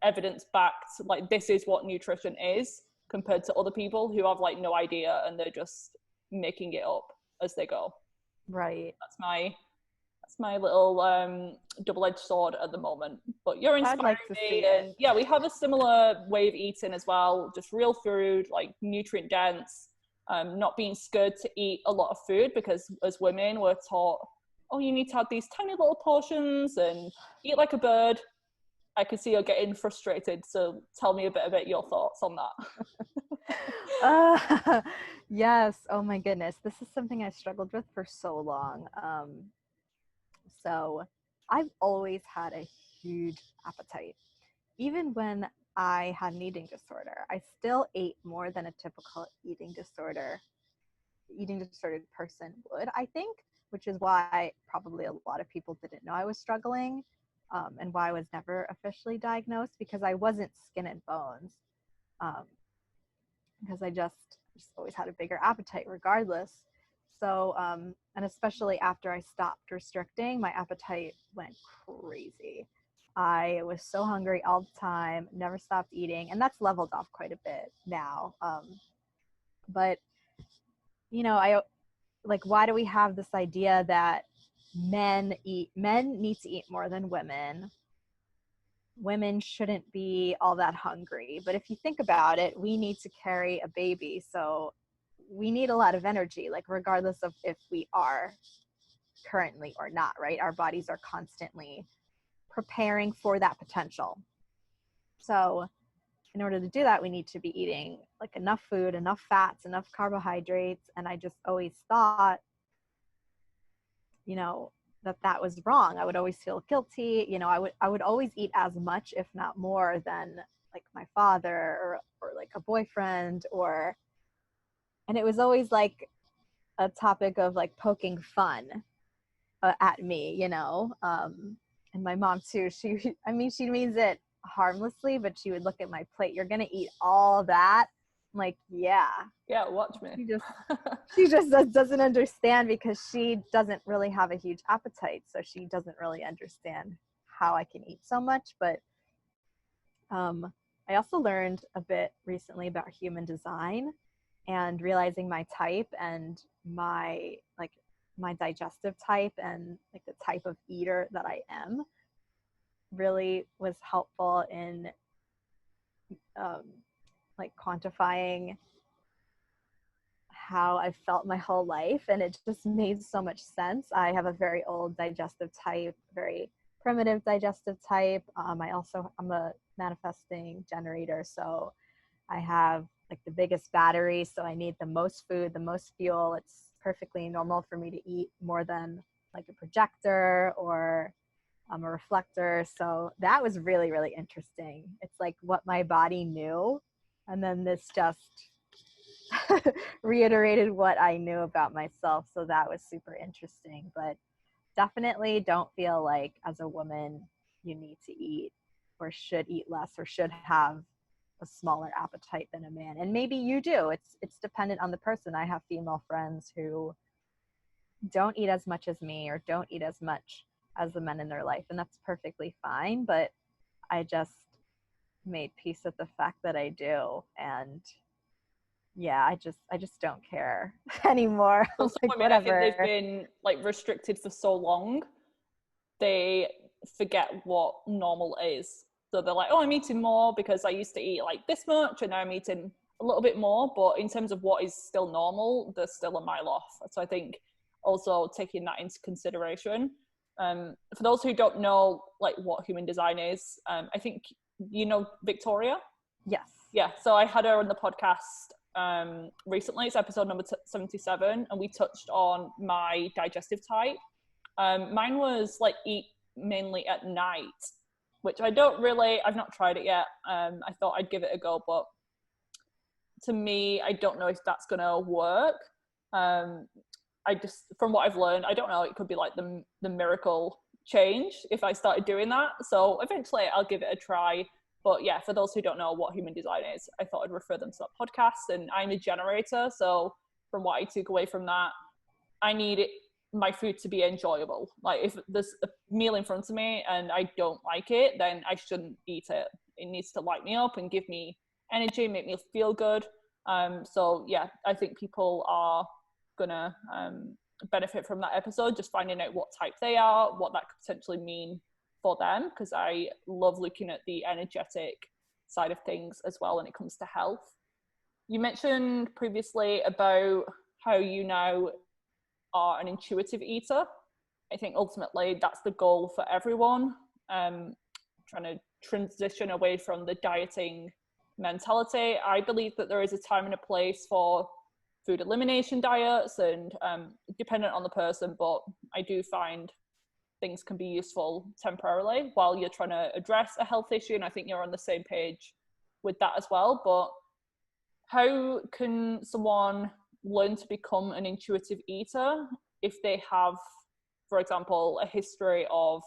evidence backed, like this is what nutrition is, compared to other people who have like no idea and they're just making it up as they go. right. That's my little double-edged sword at the moment. But you're I'd inspiring like to me, see it. and yeah, we have a similar way of eating as well, just real food, like nutrient dense, not being scared to eat a lot of food, because as women we're taught, oh, you need to have these tiny little portions and eat like a bird. I can see you're getting frustrated, so tell me a bit about your thoughts on that. Yes. Oh my goodness. This is something I struggled with for so long. So I've always had a huge appetite. Even when I had an eating disorder, I still ate more than a typical eating disordered person would, I think, which is why probably a lot of people didn't know I was struggling, and why I was never officially diagnosed, because I wasn't skin and bones, because I just always had a bigger appetite regardless. So, and especially after I stopped restricting, my appetite went crazy. I was so hungry all the time, never stopped eating, and that's leveled off quite a bit now. But, you know, I like, why do we have this idea that men need to eat more than women shouldn't be all that hungry? But if you think about it, we need to carry a baby, so we need a lot of energy, like regardless of if we are currently or not, right? Our bodies are constantly preparing for that potential. So in order to do that, we need to be eating like enough food, enough fats, enough carbohydrates. And I just always thought, you know, that was wrong. I would always feel guilty. You know, I would always eat as much, if not more, than like my father or like a boyfriend, and it was always like a topic of like poking fun at me, and my mom too. I mean, she means it harmlessly, but she would look at my plate. You're gonna eat all that? I'm like, yeah. Yeah, watch me. She just doesn't understand because she doesn't really have a huge appetite, so she doesn't really understand how I can eat so much. But I also learned a bit recently about human design and realizing my type and my digestive type and like the type of eater that I am really was helpful in like quantifying how I've felt my whole life, and it just made so much sense. I have a very old digestive type, very primitive digestive type. I'm a manifesting generator, so I have like the biggest battery, so I need the most food, the most fuel. It's perfectly normal for me to eat more than like a projector or a reflector. So that was really, really interesting. It's like what my body knew, and then this just reiterated what I knew about myself. So that was super interesting. But definitely don't feel like as a woman you need to eat or should eat less or should have a smaller appetite than a man. And maybe you do. It's dependent on the person. I have female friends who don't eat as much as me or don't eat as much as the men in their life, and that's perfectly fine. But I just made peace with the fact that I do, and yeah, I just don't care anymore. So some Like, women, I think whatever. they've been like restricted for so long, they forget what normal is. So they're like, oh, I'm eating more because I used to eat like this much and now I'm eating a little bit more. But in terms of what is still normal, they're still a mile off. So I think also taking that into consideration. For those who don't know like what human design is, I think you know Victoria. Yes. Yeah, so I had her on the podcast recently. It's episode number 77, and we touched on my digestive type. Mine was like eat mainly at night, which I've not tried it yet. I thought I'd give it a go, but to me, I don't know if that's gonna work. From what I've learned, I don't know, it could be like the miracle change if I started doing that. So eventually I'll give it a try. But yeah, for those who don't know what human design is, I thought I'd refer them to that podcast. And I'm a generator. So from what I took away from that, I need my food to be enjoyable. Like if there's a meal in front of me and I don't like it, then I shouldn't eat it. It needs to light me up and give me energy, make me feel good. So yeah, I think people are gonna benefit from that episode, just finding out what type they are, what that could potentially mean for them, because I love looking at the energetic side of things as well when it comes to health. You mentioned previously about how you now are an intuitive eater. I think ultimately that's the goal for everyone, trying to transition away from the dieting mentality. I believe that there is a time and a place for food elimination diets, and dependent on the person, but I do find things can be useful temporarily while you're trying to address a health issue, and I think you're on the same page with that as well. But how can someone learn to become an intuitive eater if they have, for example, a history of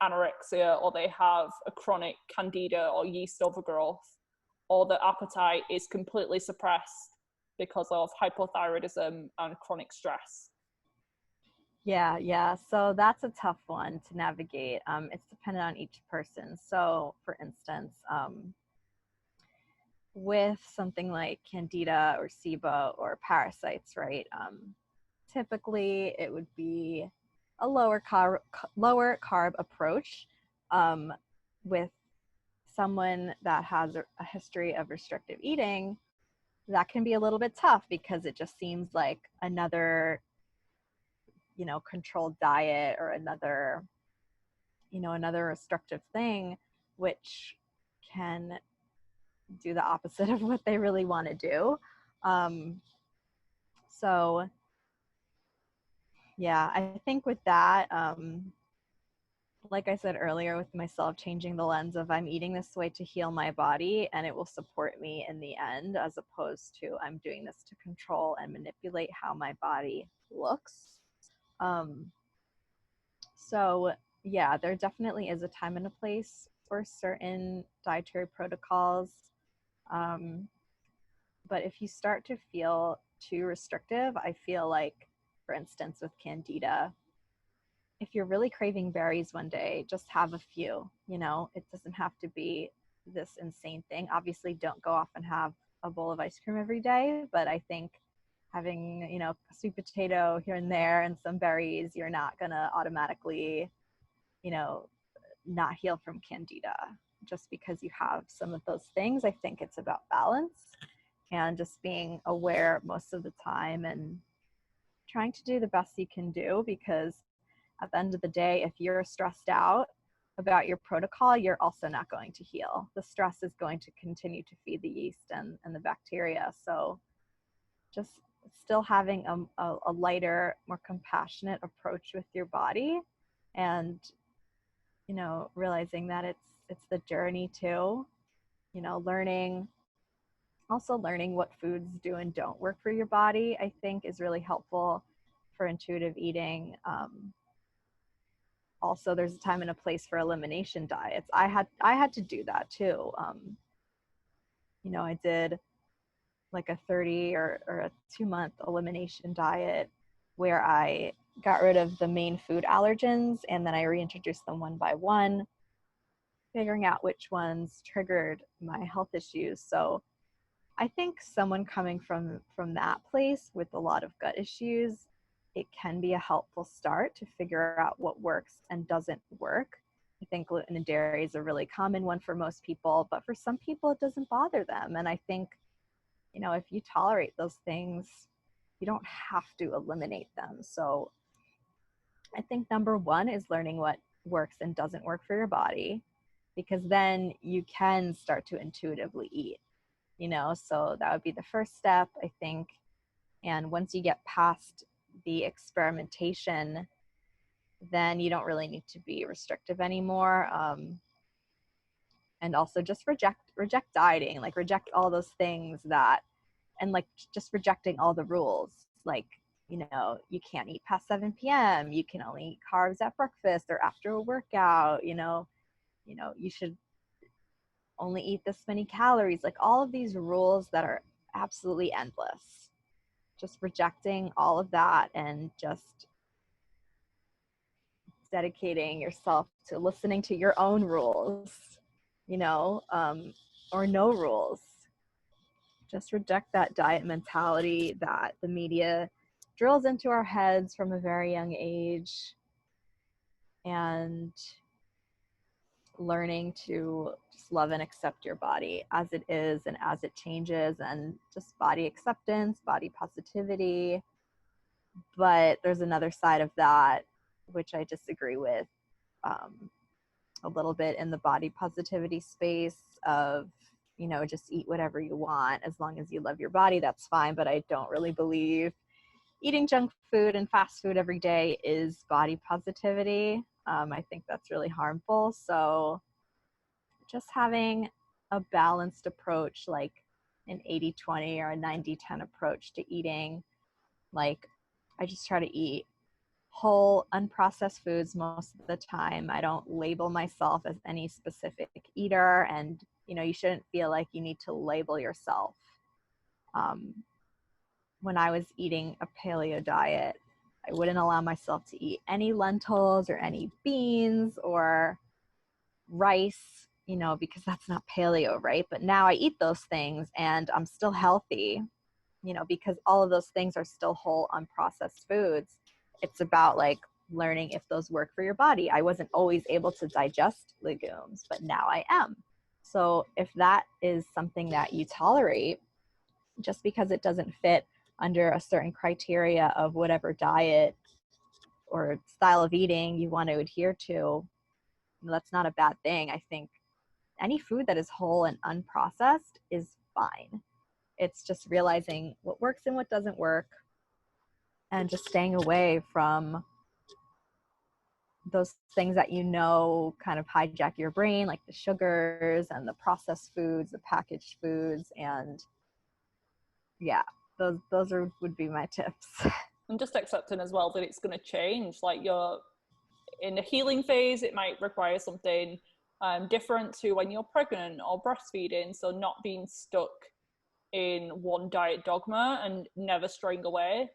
anorexia, or they have a chronic candida or yeast overgrowth, or the appetite is completely suppressed because of hypothyroidism and chronic stress? Yeah. So that's a tough one to navigate. It's dependent on each person. So, for instance, with something like candida or SIBO or parasites, right? Typically, it would be a lower carb approach. With someone that has a history of restrictive eating, that can be a little bit tough because it just seems like another controlled diet or another restrictive thing, which can do the opposite of what they really want to do. So yeah, I think with that, like I said earlier with myself, changing the lens of I'm eating this way to heal my body and it will support me in the end, as opposed to I'm doing this to control and manipulate how my body looks. Um, so yeah, there definitely is a time and a place for certain dietary protocols. But if you start to feel too restrictive, I feel like, for instance, with Candida, if you're really craving berries one day, just have a few, you know, it doesn't have to be this insane thing. Obviously, don't go off and have a bowl of ice cream every day, but I think having, you know, a sweet potato here and there and some berries, you're not gonna automatically, you know, not heal from Candida just because you have some of those things. I think it's about balance and just being aware most of the time and trying to do the best you can do, because at the end of the day, if you're stressed out about your protocol, you're also not going to heal. The stress is going to continue to feed the yeast and the bacteria. So just still having a lighter, more compassionate approach with your body, and, you know, realizing that it's the journey too, you know, learning what foods do and don't work for your body, I think is really helpful for intuitive eating. Also, there's a time and a place for elimination diets. I had to do that too. You know, I did like a 30 or a 2-month elimination diet where I got rid of the main food allergens and then I reintroduced them one by one, figuring out which ones triggered my health issues. So I think someone coming from that place with a lot of gut issues, it can be a helpful start to figure out what works and doesn't work. I think gluten and dairy is a really common one for most people, but for some people it doesn't bother them. And I think, you know, if you tolerate those things, you don't have to eliminate them. So I think number one is learning what works and doesn't work for your body, because then you can start to intuitively eat, you know. So that would be the first step, I think. And once you get past the experimentation, then you don't really need to be restrictive anymore. And also just reject dieting, like reject all those things that, and like just rejecting all the rules. Like, you know, you can't eat past 7 p.m. You can only eat carbs at breakfast or after a workout, you know, you should only eat this many calories, like all of these rules that are absolutely endless. Just rejecting all of that and just dedicating yourself to listening to your own rules, you know, or no rules. Just reject that diet mentality that the media drills into our heads from a very young age, and learning to just love and accept your body as it is and as it changes, and just body acceptance, body positivity. But there's another side of that, which I disagree with a little bit, in the body positivity space of, you know, just eat whatever you want as long as you love your body, that's fine. But I don't really believe eating junk food and fast food every day is body positivity. I think that's really harmful. So just having a balanced approach, like an 80-20 or a 90-10 approach to eating. Like, I just try to eat whole, unprocessed foods most of the time. I don't label myself as any specific eater, and, you know, you shouldn't feel like you need to label yourself. When I was eating a paleo diet, I wouldn't allow myself to eat any lentils or any beans or rice, you know, because that's not paleo, right? But now I eat those things and I'm still healthy, you know, because all of those things are still whole, unprocessed foods. It's about like learning if those work for your body. I wasn't always able to digest legumes, but now I am. So if that is something that you tolerate, just because it doesn't fit under a certain criteria of whatever diet or style of eating you want to adhere to, that's not a bad thing. I think any food that is whole and unprocessed is fine. It's just realizing what works and what doesn't work, and just staying away from those things that kind of hijack your brain, like the sugars and the processed foods, the packaged foods, and yeah, would be my tips. And just accepting as well that it's going to change. Like, you're in a healing phase, it might require something different to when you're pregnant or breastfeeding. So not being stuck in one diet dogma and never straying away,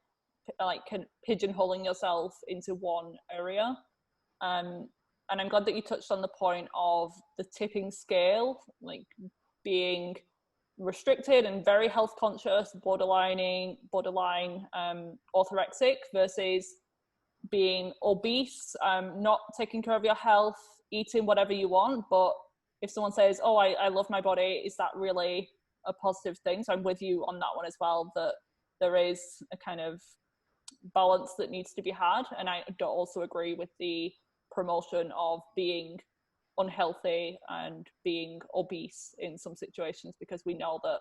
like pigeonholing yourself into one area. And I'm glad that you touched on the point of the tipping scale, like being restricted and very health conscious, borderline orthorexic, versus being obese, not taking care of your health, eating whatever you want. But if someone says, oh, I love my body, is that really a positive thing? So I'm with you on that one as well, that there is a kind of balance that needs to be had. And I don't also agree with the promotion of being unhealthy and being obese in some situations, because we know that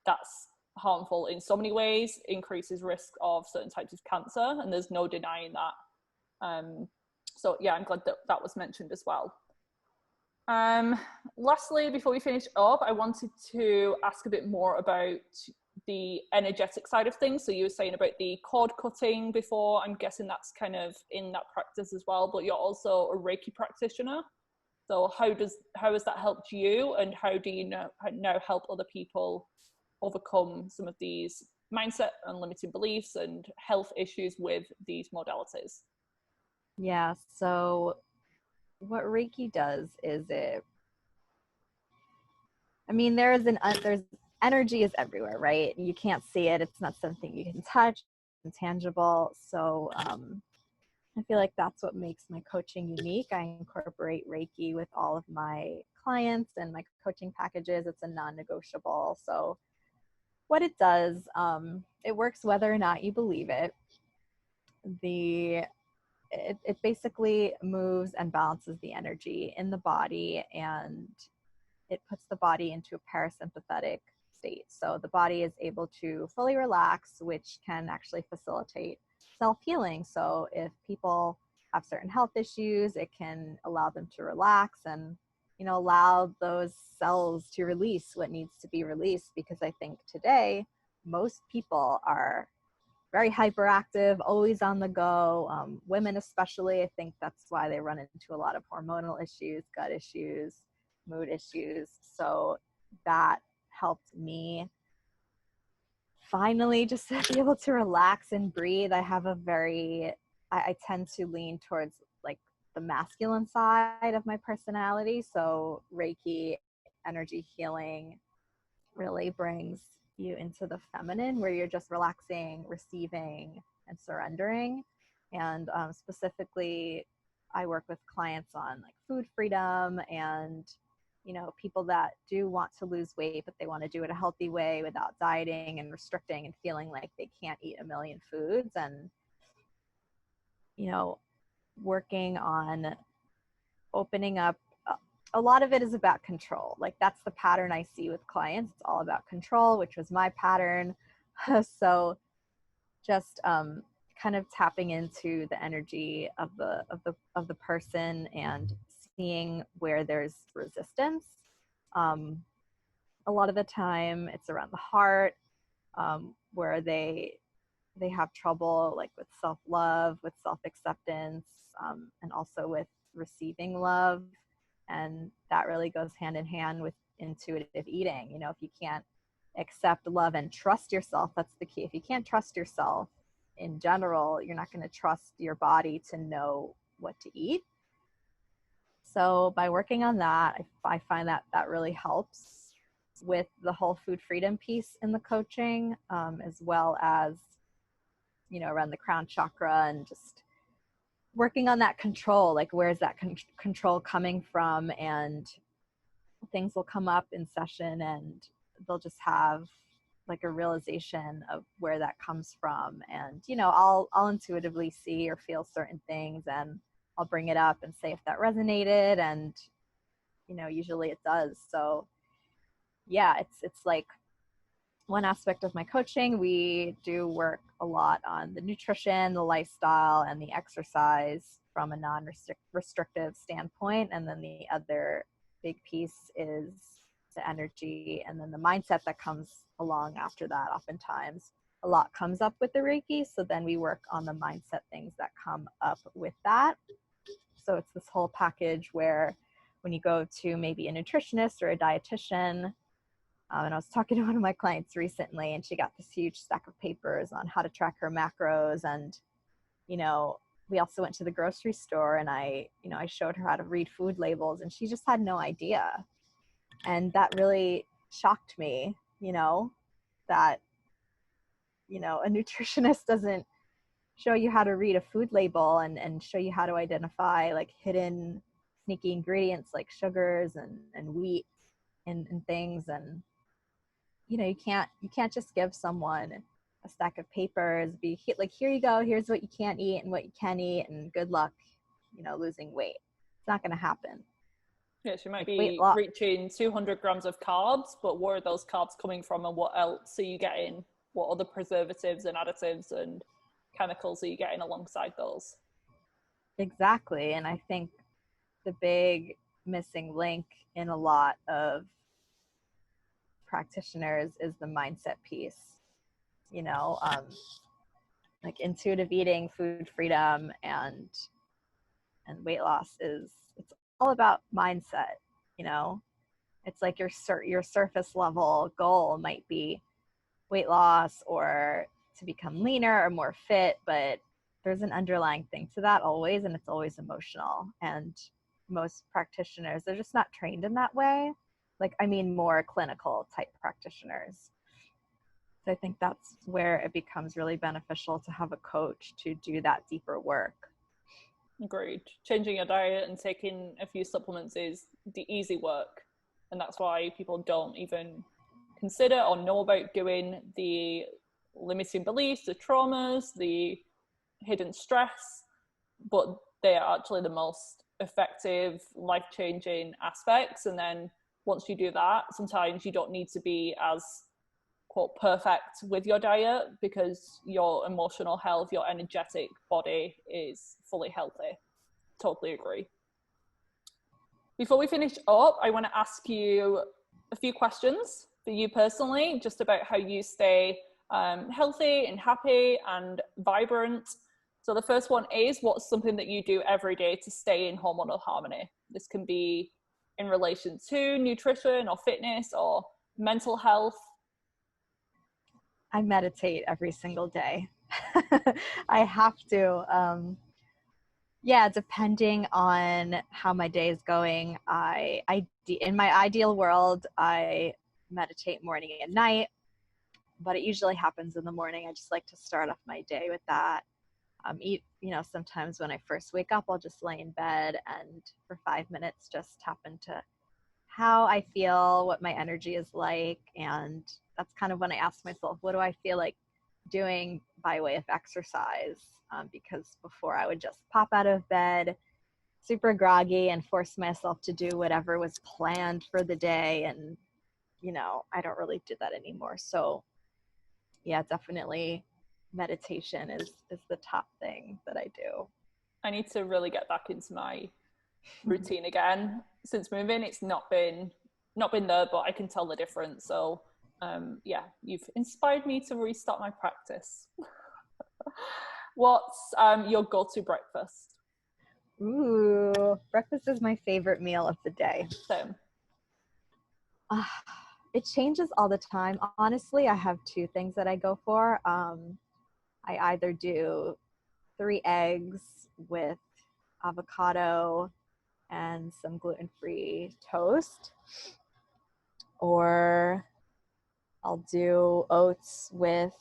that's harmful in so many ways, increases risk of certain types of cancer, and there's no denying that. So yeah, I'm glad that that was mentioned as well. Lastly, before we finish up, I wanted to ask a bit more about the energetic side of things. So you were saying about the cord cutting before. I'm guessing that's kind of in that practice as well, but you're also a Reiki practitioner. So how has that helped you, and how do you now help other people overcome some of these mindset and limiting beliefs and health issues with these modalities? Yeah, so what Reiki does is there's energy is everywhere, right? You can't see it. It's not something you can touch, it's tangible. So I feel like that's what makes my coaching unique. I incorporate Reiki with all of my clients and my coaching packages. It's a non-negotiable. So what it does, it works whether or not you believe it. It basically moves and balances the energy in the body, and it puts the body into a parasympathetic state. So the body is able to fully relax, which can actually facilitate self-healing. So if people have certain health issues, it can allow them to relax and, allow those cells to release what needs to be released. Because I think today, most people are very hyperactive, always on the go. Women especially, I think that's why they run into a lot of hormonal issues, gut issues, mood issues. So that helped me finally just to be able to relax and breathe. I tend to lean towards like the masculine side of my personality. So Reiki energy healing really brings you into the feminine, where you're just relaxing, receiving, and surrendering. And specifically, I work with clients on like food freedom and, people that do want to lose weight, but they want to do it a healthy way without dieting and restricting and feeling like they can't eat a million foods. And, working on opening up. A lot of it is about control. Like that's the pattern I see with clients. It's all about control, which was my pattern. So just kind of tapping into the energy of the person and seeing where there's resistance. A lot of the time it's around the heart, where they have trouble like with self-love, with self-acceptance, and also with receiving love. And that really goes hand in hand with intuitive eating. If you can't accept, love, and trust yourself, that's the key. If you can't trust yourself in general, you're not going to trust your body to know what to eat. So by working on that, I find that really helps with the whole food freedom piece in the coaching, as well as, around the crown chakra and just working on that control, like where's that control coming from. And things will come up in session and they'll just have like a realization of where that comes from. And, I'll intuitively see or feel certain things, and I'll bring it up and say if that resonated, and, usually it does. So yeah, it's like one aspect of my coaching. We do work a lot on the nutrition, the lifestyle, and the exercise from a non-restrictive standpoint. And then the other big piece is the energy and then the mindset that comes along after that. Oftentimes a lot comes up with the Reiki, so then we work on the mindset things that come up with that. So it's this whole package where when you go to maybe a nutritionist or a dietitian, and I was talking to one of my clients recently, and she got this huge stack of papers on how to track her macros. And, you know, we also went to the grocery store, and I showed her how to read food labels, and she just had no idea. And that really shocked me, that, a nutritionist doesn't show you how to read a food label and show you how to identify like hidden sneaky ingredients like sugars and wheat and things. And you can't just give someone a stack of papers, like, here you go, here's what you can't eat and what you can eat, and good luck losing weight. It's not going to happen. Yeah, she might be reaching 200 grams of carbs, but where are those carbs coming from, and what else are you getting? What other preservatives and additives and chemicals are you getting alongside those? Exactly. And I think the big missing link in a lot of practitioners is the mindset piece. Like intuitive eating, food freedom, and weight loss it's all about mindset. It's like your surface level goal might be weight loss or to become leaner or more fit, but there's an underlying thing to that always, and it's always emotional. And most practitioners, they're just not trained in that way. More clinical type practitioners. So I think that's where it becomes really beneficial to have a coach to do that deeper work. Agreed. Changing your diet and taking a few supplements is the easy work. And that's why people don't even consider or know about doing the limiting beliefs, the traumas, the hidden stress, but they are actually the most effective, life-changing aspects. And then once you do that, sometimes you don't need to be as quote perfect with your diet, because your emotional health, your energetic body is fully healthy. Totally agree. Before we finish up, I want to ask you a few questions for you personally, just about how you stay healthy and happy and vibrant. So the first one is, what's something that you do every day to stay in hormonal harmony? This can be in relation to nutrition or fitness or mental health. I meditate every single day. I have to. Depending on how my day is going, in my ideal world, I meditate morning and night, but it usually happens in the morning. I just like to start off my day with that. Sometimes when I first wake up, I'll just lay in bed and for 5 minutes just tap into how I feel, what my energy is like. And that's kind of when I ask myself, what do I feel like doing by way of exercise? Because before I would just pop out of bed super groggy and force myself to do whatever was planned for the day. And, I don't really do that anymore. So yeah, definitely meditation is the top thing that I do. I need to really get back into my routine again. Since moving, it's not been there, but I can tell the difference. So you've inspired me to restart my practice. What's your go-to breakfast? Ooh, breakfast is my favorite meal of the day. Same. It changes all the time. Honestly, I have two things that I go for. I either do 3 eggs with avocado and some gluten-free toast, or I'll do oats with,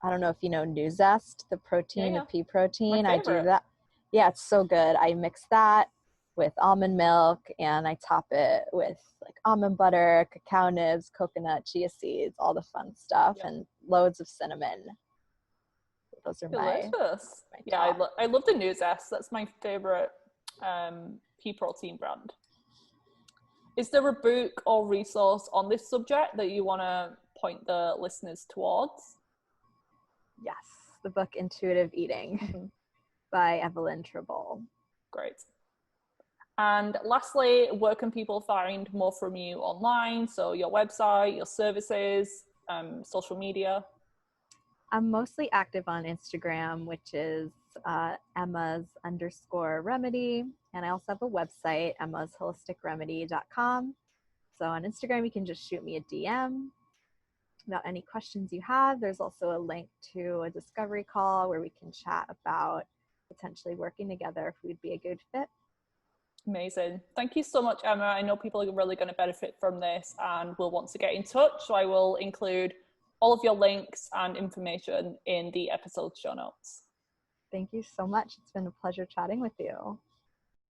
I don't know if you know New Zest, the protein, the pea protein. I do that. Yeah, it's so good. I mix that with almond milk and I top it with like almond butter, cacao nibs, coconut, chia seeds, all the fun stuff, and loads of cinnamon. Those are delicious. I love the New Zest. That's my favorite pea protein brand. Is there a book or resource on this subject that you want to point the listeners towards? Yes, the book Intuitive Eating by Evelyn Tribble. Great. And lastly, where can people find more from you online? So your website, your services, social media? I'm mostly active on Instagram, which is Emma's_remedy. And I also have a website, emmasholisticremedy.com. So on Instagram, you can just shoot me a DM about any questions you have. There's also a link to a discovery call where we can chat about potentially working together if we'd be a good fit. Amazing. Thank you so much, Emma. I know people are really going to benefit from this and will want to get in touch. So I will include all of your links and information in the episode show notes. Thank you so much. It's been a pleasure chatting with you.